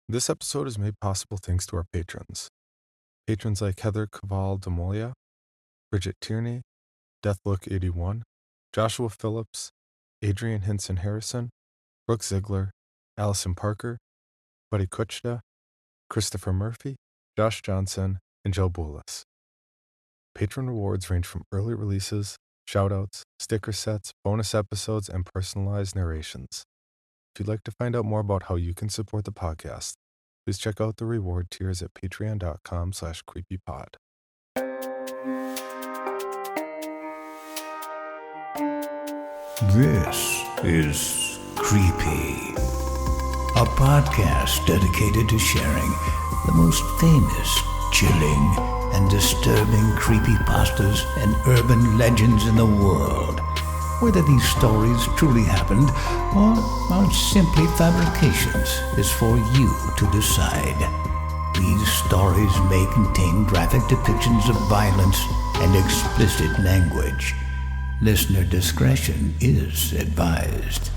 This episode is made possible thanks to our patrons. Patrons like Heather Caval de Moya, Bridget Tierney, Deathlook81, Joshua Phillips, Adrian Hinson Harrison, Brooke Ziegler, Allison Parker, Buddy Kuchta, Christopher Murphy, Josh Johnson, and Joe Boulis. Patron rewards range from early releases, shoutouts, sticker sets, bonus episodes, and personalized narrations. If you'd like to find out more about how you can support the podcast, please check out the reward tiers at patreon.com/creepypod. This is Creepy, a podcast dedicated to sharing the most famous, chilling, and disturbing creepypastas and urban legends in the world. Whether these stories truly happened or are simply fabrications is for you to decide. These stories may contain graphic depictions of violence and explicit language. Listener discretion is advised.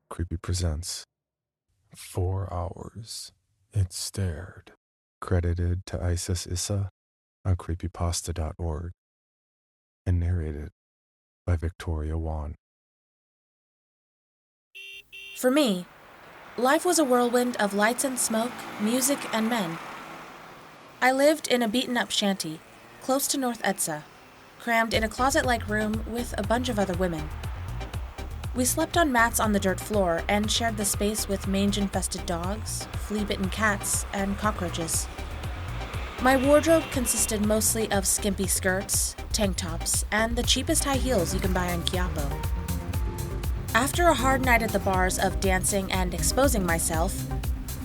Creepy presents 4 Hours It Stared, credited to IsisIssa on creepypasta.org, and narrated by Victoria Juan. For me, life was a whirlwind of lights and smoke, music and men. I lived in a beaten-up shanty, close to North Edsa, crammed in a closet-like room with a bunch of other women. We slept on mats on the dirt floor and shared the space with mange-infested dogs, flea-bitten cats, and cockroaches. My wardrobe consisted mostly of skimpy skirts, tank tops, and the cheapest high heels you can buy on Quiapo. After a hard night at the bars of dancing and exposing myself,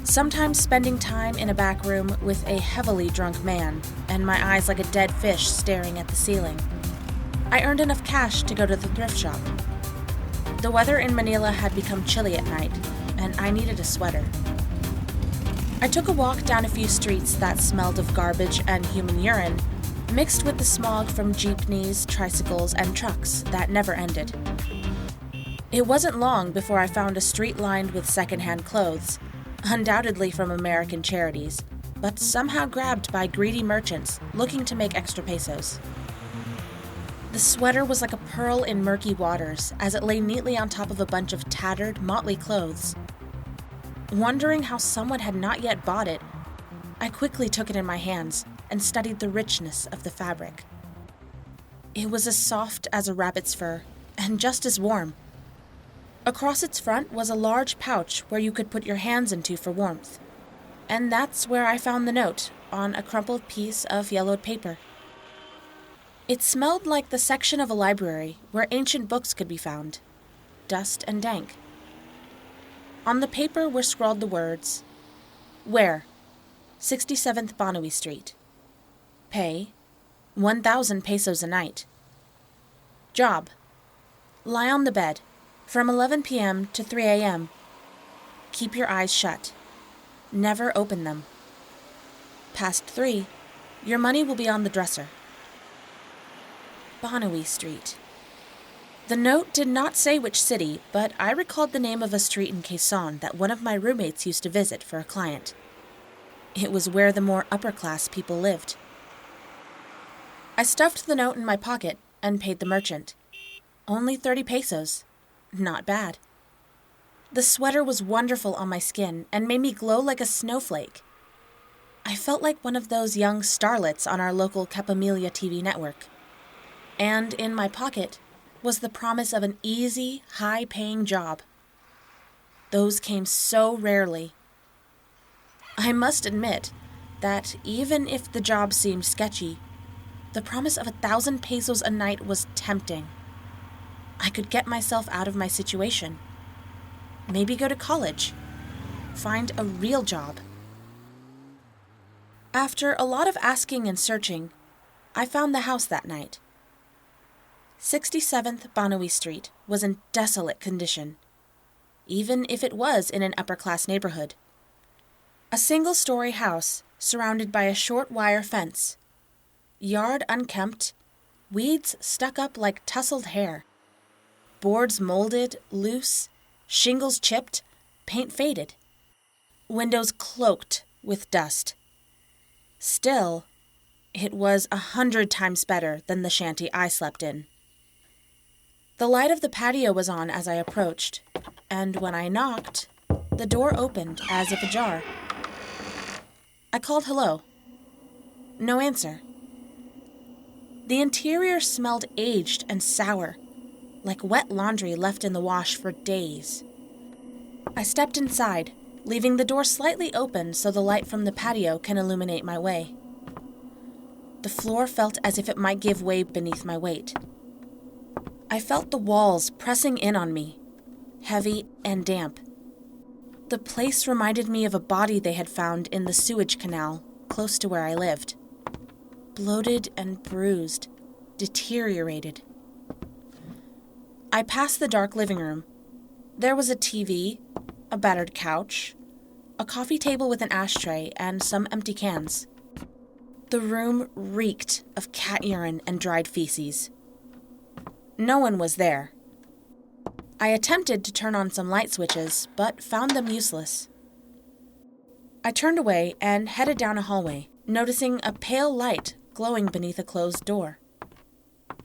sometimes spending time in a back room with a heavily drunk man, and my eyes like a dead fish staring at the ceiling, I earned enough cash to go to the thrift shop. The weather in Manila had become chilly at night, and I needed a sweater. I took a walk down a few streets that smelled of garbage and human urine, mixed with the smog from jeepneys, tricycles, and trucks that never ended. It wasn't long before I found a street lined with secondhand clothes, undoubtedly from American charities, but somehow grabbed by greedy merchants looking to make extra pesos. The sweater was like a pearl in murky waters as it lay neatly on top of a bunch of tattered, motley clothes. Wondering how someone had not yet bought it, I quickly took it in my hands and studied the richness of the fabric. It was as soft as a rabbit's fur, and just as warm. Across its front was a large pouch where you could put your hands into for warmth. And that's where I found the note, on a crumpled piece of yellowed paper. It smelled like the section of a library where ancient books could be found, dust and dank. On the paper were scrawled the words, "Where? 67th Banoui Street. Pay, 1,000 pesos a night. Job, lie on the bed, from 11 p.m. to 3 a.m. Keep your eyes shut. Never open them. Past 3, your money will be on the dresser." Banoui Street. The note did not say which city, but I recalled the name of a street in Quezon that one of my roommates used to visit for a client. It was where the more upper-class people lived. I stuffed the note in my pocket and paid the merchant. Only 30 pesos. Not bad. The sweater was wonderful on my skin and made me glow like a snowflake. I felt like one of those young starlets on our local Capamilia TV network. And in my pocket was the promise of an easy, high-paying job. Those came so rarely. I must admit that even if the job seemed sketchy, the promise of 1,000 pesos a night was tempting. I could get myself out of my situation. Maybe go to college. Find a real job. After a lot of asking and searching, I found the house that night. 67th Banoui Street was in desolate condition, even if it was in an upper-class neighborhood. A single-story house surrounded by a short wire fence. Yard unkempt, weeds stuck up like tousled hair. Boards molded, loose, Shingles chipped, paint faded. Windows cloaked with dust. Still, it was 100 times better than the shanty I slept in. The light of the patio was on as I approached, and when I knocked, the door opened as if ajar. I called hello. No answer. The interior smelled aged and sour, like wet laundry left in the wash for days. I stepped inside, leaving the door slightly open so the light from the patio can illuminate my way. The floor felt as if it might give way beneath my weight. I felt the walls pressing in on me, heavy and damp. The place reminded me of a body they had found in the sewage canal close to where I lived. Bloated and bruised, deteriorated. I passed the dark living room. There was a TV, a battered couch, a coffee table with an ashtray, and some empty cans. The room reeked of cat urine and dried feces. No one was there. I attempted to turn on some light switches, but found them useless. I turned away and headed down a hallway, noticing a pale light glowing beneath a closed door.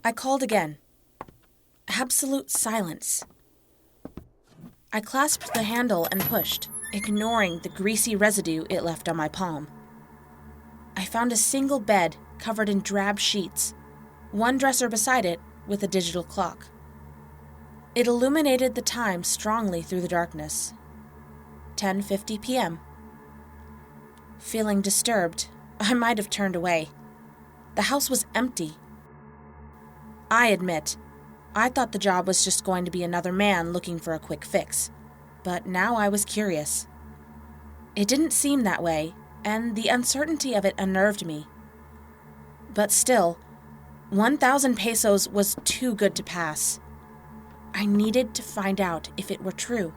I called again. Absolute silence. I clasped the handle and pushed, ignoring the greasy residue it left on my palm. I found a single bed covered in drab sheets, one dresser beside it with a digital clock. It illuminated the time strongly through the darkness. 10:50 p.m. Feeling disturbed, I might have turned away. The house was empty. I admit, I thought the job was just going to be another man looking for a quick fix, but now I was curious. It didn't seem that way, and the uncertainty of it unnerved me. But still, 1,000 pesos was too good to pass. I needed to find out if it were true.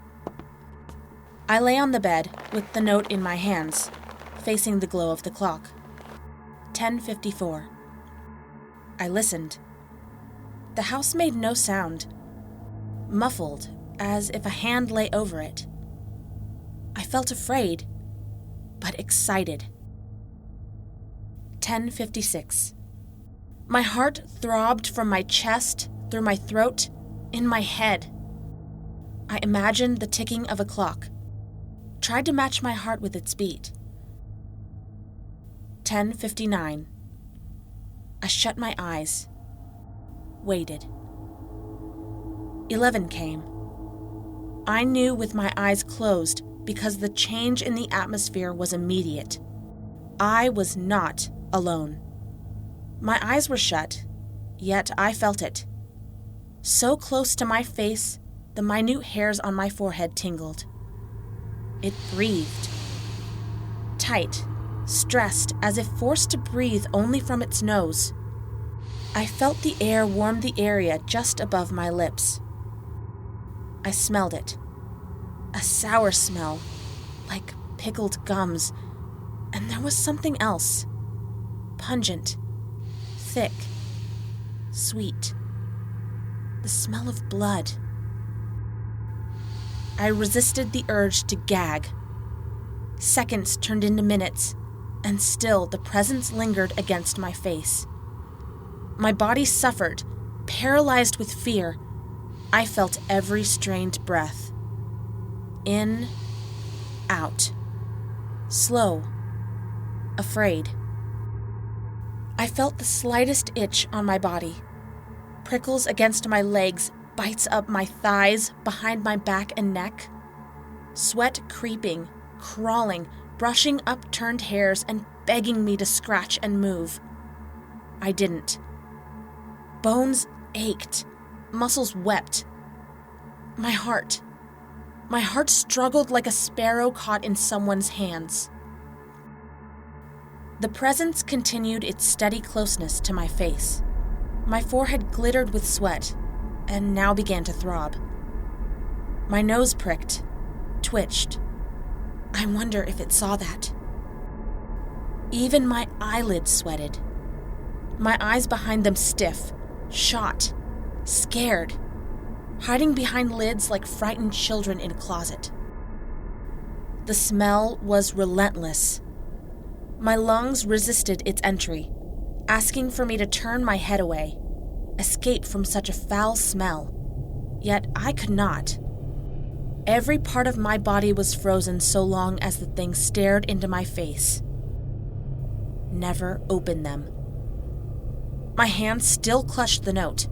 I lay on the bed with the note in my hands, facing the glow of the clock. 10:54. I listened. The house made no sound, muffled as if a hand lay over it. I felt afraid, but excited. 10:56. My heart throbbed from my chest, through my throat, in my head. I imagined the ticking of a clock, tried to match my heart with its beat. 10:59. I shut my eyes, waited. 11 came. I knew with my eyes closed because the change in the atmosphere was immediate. I was not alone. My eyes were shut, yet I felt it. So close to my face, the minute hairs on my forehead tingled. It breathed. Tight, stressed, as if forced to breathe only from its nose. I felt the air warm the area just above my lips. I smelled it. A sour smell, like pickled gums. And there was something else. Pungent, thick, sweet. The smell of blood. I resisted the urge to gag. Seconds turned into minutes, and still the presence lingered against my face. My body suffered, paralyzed with fear. I felt every strained breath. In, out. Slow. Afraid. I felt the slightest itch on my body. Prickles against my legs, bites up my thighs, behind my back and neck. Sweat creeping, crawling, brushing upturned hairs and begging me to scratch and move. I didn't. Bones ached, muscles wept. My heart struggled like a sparrow caught in someone's hands. The presence continued its steady closeness to my face. My forehead glittered with sweat, and now began to throb. My nose pricked, twitched. I wonder if it saw that. Even my eyelids sweated. My eyes behind them stiff, shot, scared. hiding behind lids like frightened children in a closet. The smell was relentless. My lungs resisted its entry, asking for me to turn my head away, escape from such a foul smell. Yet I could not. Every part of my body was frozen so long as the thing stared into my face. Never open them. My hand still clutched the note.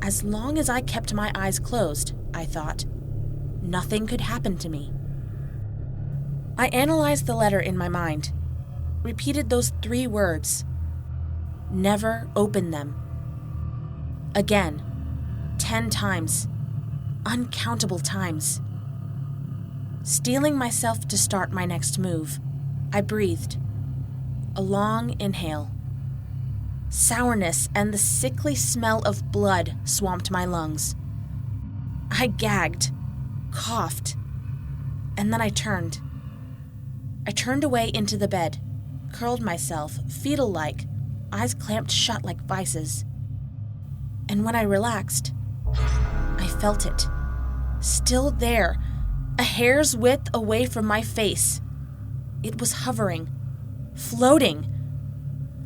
As long as I kept my eyes closed, I thought, nothing could happen to me. I analyzed the letter in my mind, repeated those 3 words. Never open them. Again, 10 times, uncountable times. Steeling myself to start my next move, I breathed. A long inhale. Sourness and the sickly smell of blood swamped my lungs. I gagged, coughed, and then I turned. I turned away into the bed, curled myself, fetal-like, eyes clamped shut like vices. And when I relaxed, I felt it. Still there, a hair's width away from my face. It was hovering, floating.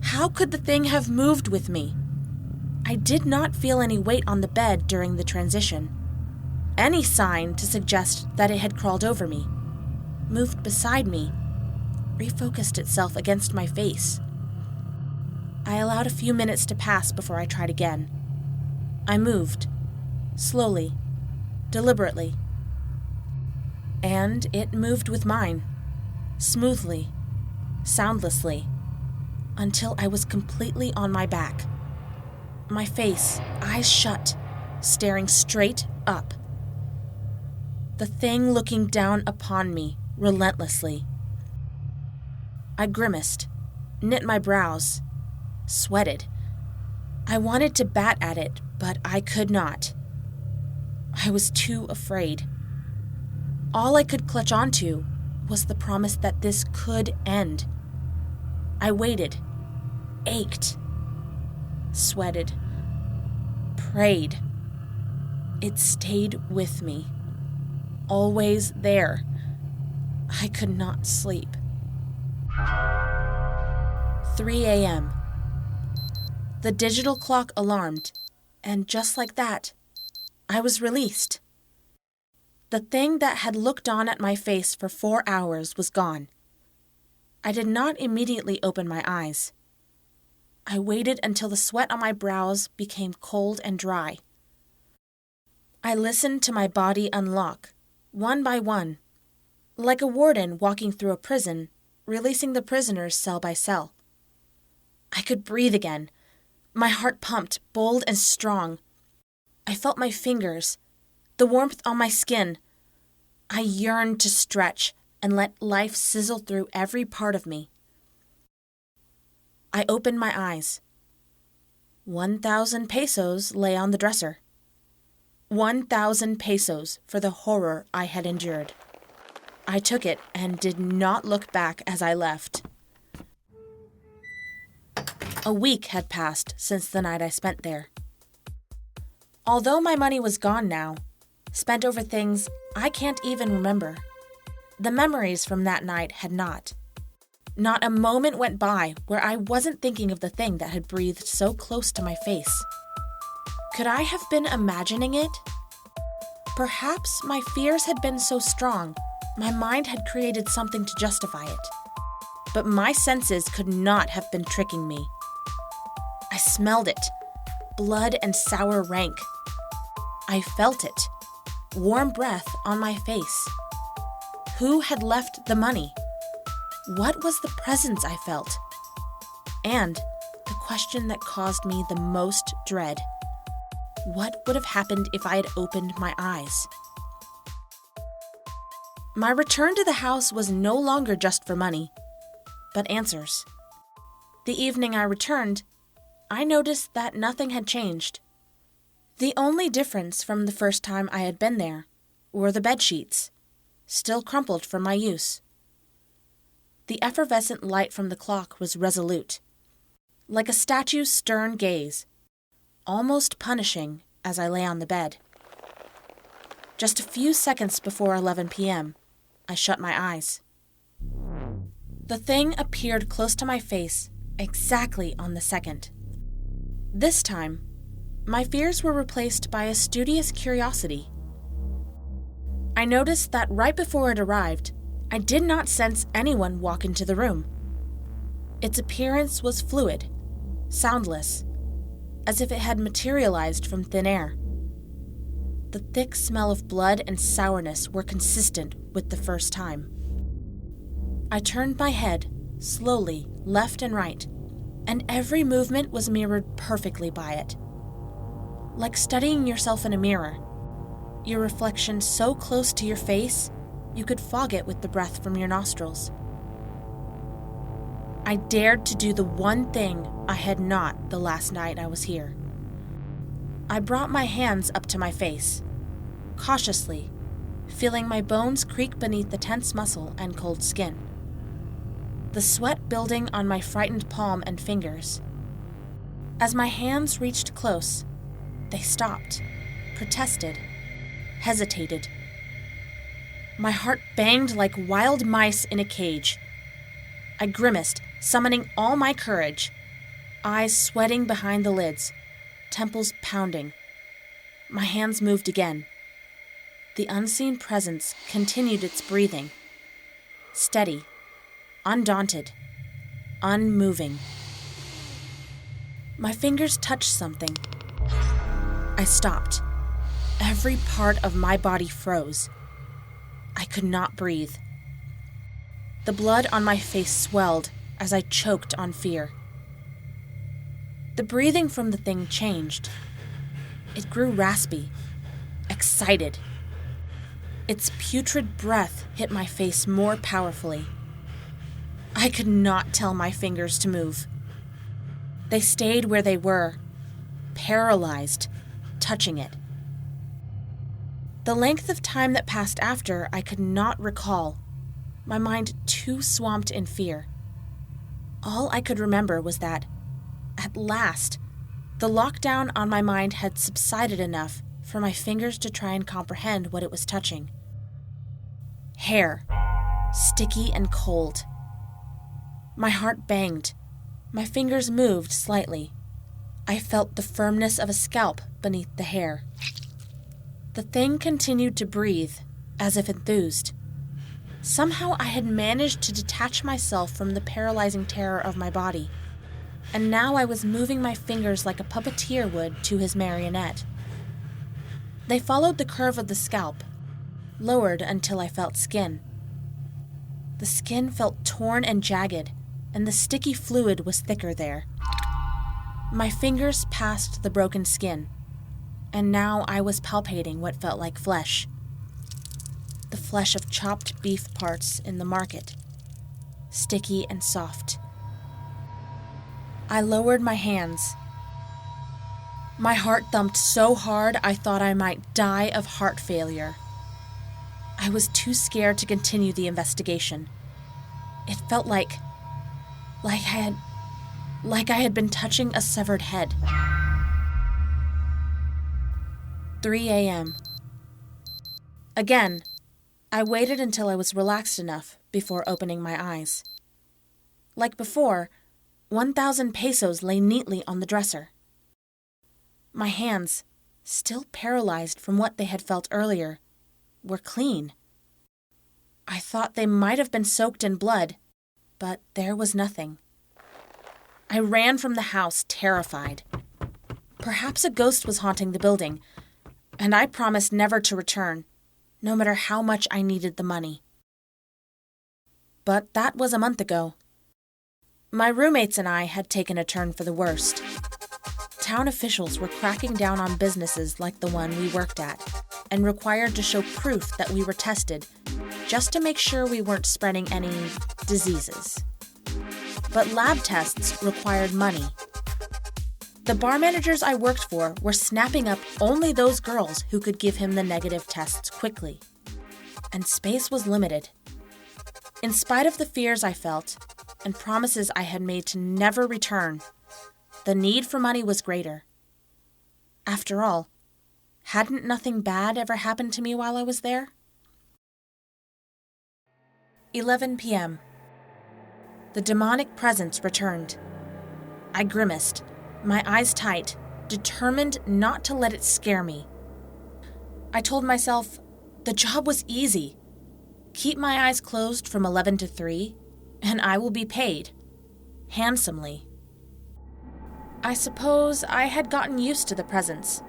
How could the thing have moved with me? I did not feel any weight on the bed during the transition. Any sign to suggest that it had crawled over me, moved beside me, refocused itself against my face. I allowed a few minutes to pass before I tried again. I moved, slowly, deliberately. And it moved with mine, smoothly, soundlessly, until I was completely on my back. My face, eyes shut, staring straight up. The thing looking down upon me relentlessly. I grimaced, knit my brows, sweated. I wanted to bat at it, but I could not. I was too afraid. All I could clutch onto was the promise that this could end. I waited, ached, sweated, prayed. It stayed with me, always there. I could not sleep. 3 a.m. The digital clock alarmed, and just like that, I was released. The thing that had looked on at my face for 4 hours was gone. I did not immediately open my eyes. I waited until the sweat on my brows became cold and dry. I listened to my body unlock, one by one, like a warden walking through a prison, releasing the prisoners cell by cell. I could breathe again. My heart pumped, bold and strong. I felt my fingers, the warmth on my skin. I yearned to stretch and let life sizzle through every part of me. I opened my eyes. 1,000 pesos lay on the dresser. 1,000 pesos for the horror I had endured. I took it and did not look back as I left. A week had passed since the night I spent there. Although my money was gone now, spent over things I can't even remember, the memories from that night had not. Not a moment went by where I wasn't thinking of the thing that had breathed so close to my face. Could I have been imagining it? Perhaps my fears had been so strong, my mind had created something to justify it. But my senses could not have been tricking me. I smelled it, blood and sour rank. I felt it, warm breath on my face. Who had left the money? What was the presence I felt? And the question that caused me the most dread: what would have happened if I had opened my eyes? My return to the house was no longer just for money, but answers. The evening I returned, I noticed that nothing had changed. The only difference from the first time I had been there were the bedsheets, still crumpled from my use. The effervescent light from the clock was resolute, like a statue's stern gaze, almost punishing as I lay on the bed. Just a few seconds before 11 p.m., I shut my eyes. The thing appeared close to my face exactly on the second. This time, my fears were replaced by a studious curiosity. I noticed that right before it arrived, I did not sense anyone walk into the room. Its appearance was fluid, soundless, as if it had materialized from thin air. The thick smell of blood and sourness were consistent with the first time. I turned my head, slowly, left and right, and every movement was mirrored perfectly by it. Like studying yourself in a mirror, your reflection so close to your face, you could fog it with the breath from your nostrils. I dared to do the one thing I had not the last night I was here. I brought my hands up to my face, cautiously, feeling my bones creak beneath the tense muscle and cold skin. The sweat building on my frightened palm and fingers. As my hands reached close, they stopped, protested, hesitated. My heart banged like wild mice in a cage. I grimaced, summoning all my courage, eyes sweating behind the lids, temples pounding. My hands moved again. The unseen presence continued its breathing, steady, undaunted, unmoving. My fingers touched something. I stopped. Every part of my body froze. I could not breathe. The blood on my face swelled as I choked on fear. The breathing from the thing changed. It grew raspy, excited. Its putrid breath hit my face more powerfully. I could not tell my fingers to move. They stayed where they were, paralyzed, touching it. The length of time that passed after I could not recall, my mind too swamped in fear. All I could remember was that, at last, the lockdown on my mind had subsided enough for my fingers to try and comprehend what it was touching. Hair, sticky and cold. My heart banged. My fingers moved slightly. I felt the firmness of a scalp beneath the hair. The thing continued to breathe, as if enthused. Somehow I had managed to detach myself from the paralyzing terror of my body, and now I was moving my fingers like a puppeteer would to his marionette. They followed the curve of the scalp, lowered until I felt skin. The skin felt torn and jagged, and the sticky fluid was thicker there. My fingers passed the broken skin, and now I was palpating what felt like flesh. The flesh of chopped beef parts in the market, sticky and soft. I lowered my hands. My heart thumped so hard I thought I might die of heart failure. I was too scared to continue the investigation. It felt like I had been touching a severed head. 3 a.m. Again, I waited until I was relaxed enough before opening my eyes. Like before, 1,000 pesos lay neatly on the dresser. My hands, still paralyzed from what they had felt earlier, were clean. I thought they might have been soaked in blood, but there was nothing. I ran from the house, terrified. Perhaps a ghost was haunting the building, and I promised never to return, no matter how much I needed the money. But that was a month ago. My roommates and I had taken a turn for the worst. Town officials were cracking down on businesses like the one we worked at, and required to show proof that we were tested, just to make sure we weren't spreading any diseases. But lab tests required money. The bar managers I worked for were snapping up only those girls who could give him the negative tests quickly. And space was limited. In spite of the fears I felt, and promises I had made to never return, the need for money was greater. After all, Hadn't nothing bad ever happened to me while I was there? 11 p.m. The demonic presence returned. I grimaced, my eyes tight, determined not to let it scare me. I told myself the job was easy. Keep my eyes closed from 11 to 3, and I will be paid. Handsomely. I suppose I had gotten used to the presence,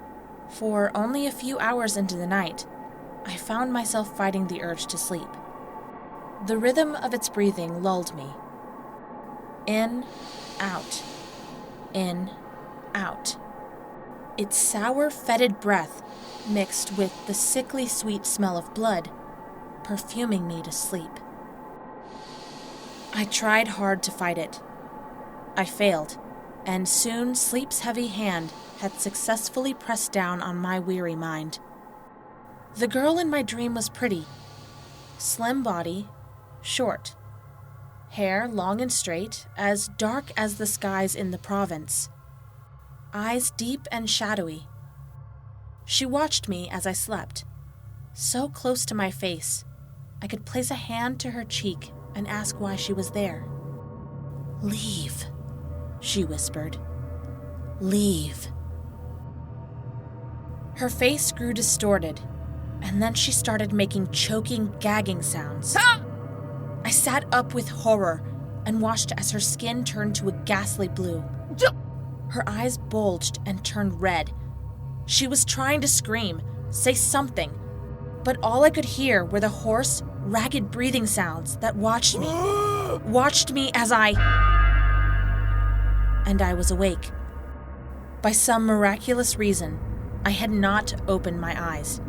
for only a few hours into the night, I found myself fighting the urge to sleep. The rhythm of its breathing lulled me. In, out. In, out. Its sour, fetid breath mixed with the sickly sweet smell of blood, perfuming me to sleep. I tried hard to fight it. I failed, and soon sleep's heavy hand had successfully pressed down on my weary mind. The girl in my dream was pretty. Slim body, short. Hair long and straight, as dark as the skies in the province. Eyes deep and shadowy. She watched me as I slept, so close to my face, I could place a hand to her cheek and ask why she was there. "Leave," she whispered. "Leave." Her face grew distorted, and then she started making choking, gagging sounds. I sat up with horror and watched as her skin turned to a ghastly blue. Her eyes bulged and turned red. She was trying to scream, say something, but all I could hear were the hoarse, ragged breathing sounds that watched me as I was awake. By some miraculous reason, I had not opened my eyes.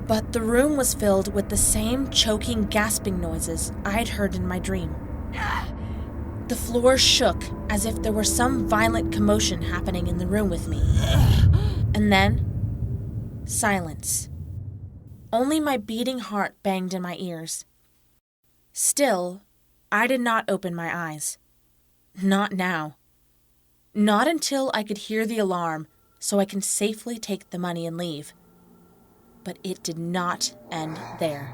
But the room was filled with the same choking, gasping noises I'd heard in my dream. The floor shook as if there were some violent commotion happening in the room with me. And then, silence. Only my beating heart banged in my ears. Still, I did not open my eyes. Not now. Not until I could hear the alarm so I can safely take the money and leave. But it did not end there.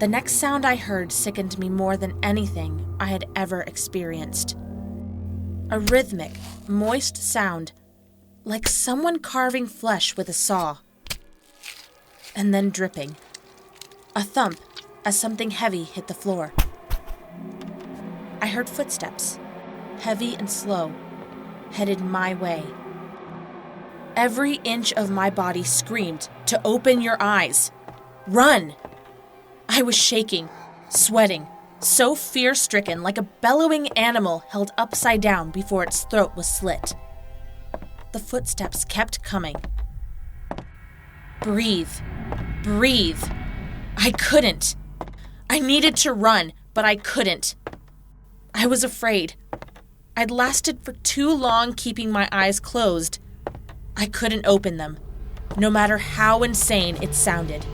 The next sound I heard sickened me more than anything I had ever experienced. A rhythmic, moist sound, like someone carving flesh with a saw. And then dripping. A thump as something heavy hit the floor. I heard footsteps, heavy and slow, headed my way. Every inch of my body screamed to open your eyes. Run! I was shaking, sweating, so fear-stricken like a bellowing animal held upside down before its throat was slit. The footsteps kept coming. Breathe. Breathe. I couldn't. I needed to run, but I couldn't. I was afraid. I'd lasted for too long keeping my eyes closed. I couldn't open them, no matter how insane it sounded.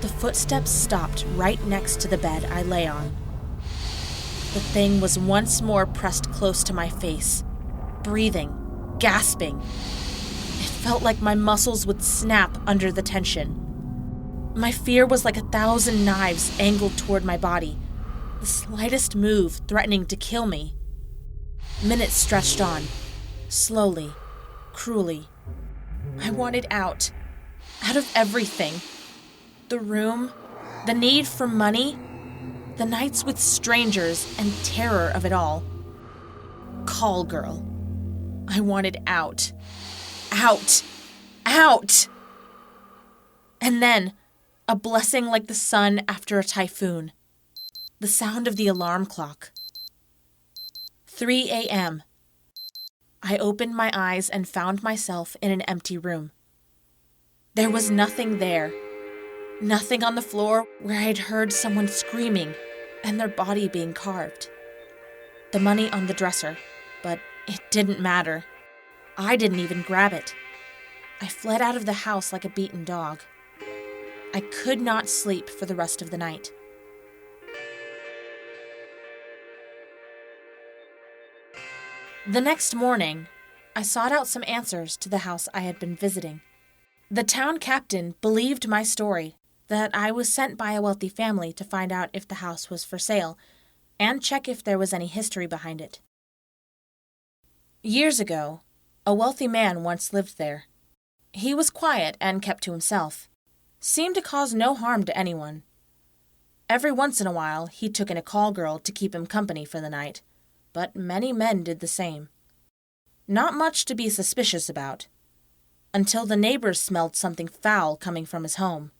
The footsteps stopped right next to the bed I lay on. The thing was once more pressed close to my face, breathing, gasping. It felt like my muscles would snap under the tension. My fear was like 1,000 knives angled toward my body, the slightest move threatening to kill me. Minutes stretched on, slowly, cruelly. I wanted out of everything. The room, the need for money, the nights with strangers, and terror of it all. Call girl. I wanted out. Out! Out! And then, a blessing like the sun after a typhoon. The sound of the alarm clock. 3 a.m. I opened my eyes and found myself in an empty room. There was nothing there. Nothing on the floor where I had heard someone screaming and their body being carved. The money on the dresser, but it didn't matter. I didn't even grab it. I fled out of the house like a beaten dog. I could not sleep for the rest of the night. The next morning, I sought out some answers to the house I had been visiting. The town captain believed my story that I was sent by a wealthy family to find out if the house was for sale and check if there was any history behind it. Years ago, a wealthy man once lived there. He was quiet and kept to himself, seemed to cause no harm to anyone. Every once in a while, he took in a call girl to keep him company for the night, but many men did the same. Not much to be suspicious about, until the neighbors smelled something foul coming from his home.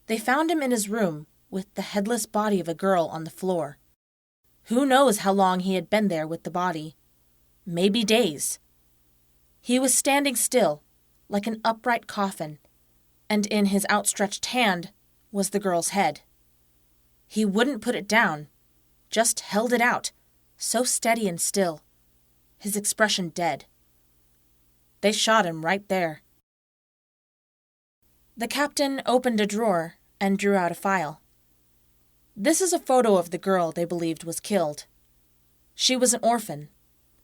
They found him in his room with the headless body of a girl on the floor. Who knows how long he had been there with the body? Maybe days. He was standing still, like an upright coffin, and in his outstretched hand was the girl's head. He wouldn't put it down, just held it out, so steady and still, his expression dead. They shot him right there. The captain opened a drawer and drew out a file. This is a photo of the girl they believed was killed. She was an orphan,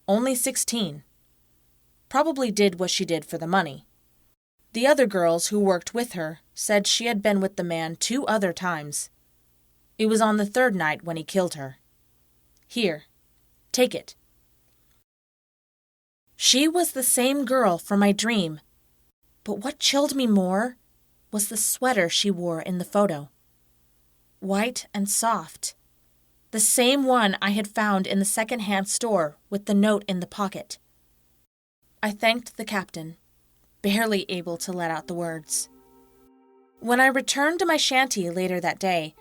only 16. Probably did what she did for the money. The other girls who worked with her said she had been with the man 2 other times. It was on the 3rd night when he killed her. Here, take it. She was the same girl from my dream, but what chilled me more was the sweater she wore in the photo. White and soft. The same one I had found in the second-hand store with the note in the pocket. I thanked the captain, barely able to let out the words. When I returned to my shanty later that day,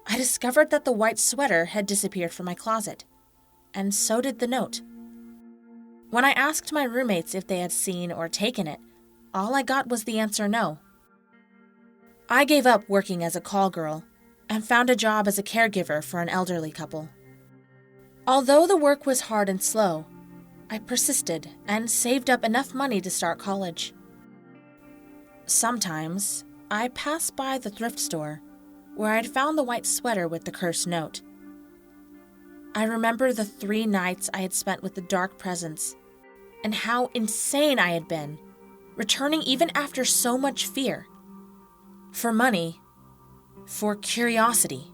I discovered that the white sweater had disappeared from my closet, and so did the note. When I asked my roommates if they had seen or taken it, all I got was the answer no. I gave up working as a call girl and found a job as a caregiver for an elderly couple. Although the work was hard and slow, I persisted and saved up enough money to start college. Sometimes, I passed by the thrift store where I'd found the white sweater with the cursed note. I remember the 3 nights I had spent with the dark presence and how insane I had been, returning even after so much fear. For money, for curiosity.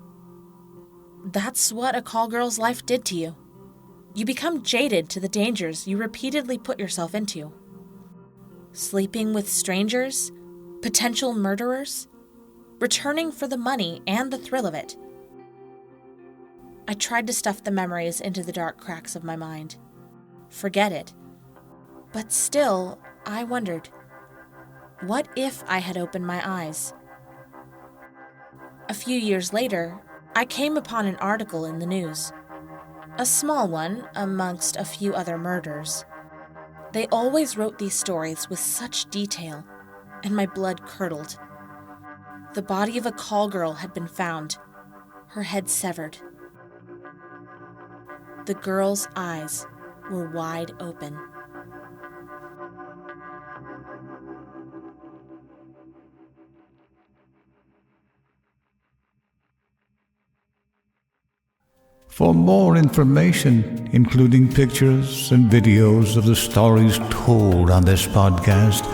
That's what a call girl's life did to you. You become jaded to the dangers you repeatedly put yourself into. Sleeping with strangers, potential murderers, returning for the money and the thrill of it. I tried to stuff the memories into the dark cracks of my mind. Forget it. But still, I wondered, what if I had opened my eyes? A few years later, I came upon an article in the news. A small one amongst a few other murders. They always wrote these stories with such detail, and my blood curdled. The body of a call girl had been found, her head severed. The girl's eyes were wide open. For more information, including pictures and videos of the stories told on this podcast,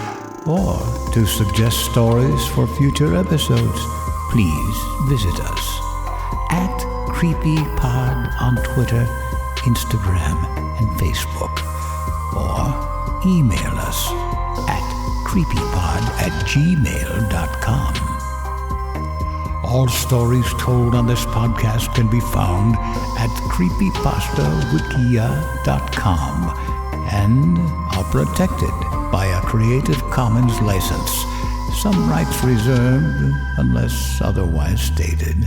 or to suggest stories for future episodes, please visit us at CreepyPod on Twitter, Instagram, and Facebook, or email us at creepypod@gmail.com. All stories told on this podcast can be found at creepypastawikia.com and are protected by a Creative Commons license. Some rights reserved unless otherwise stated.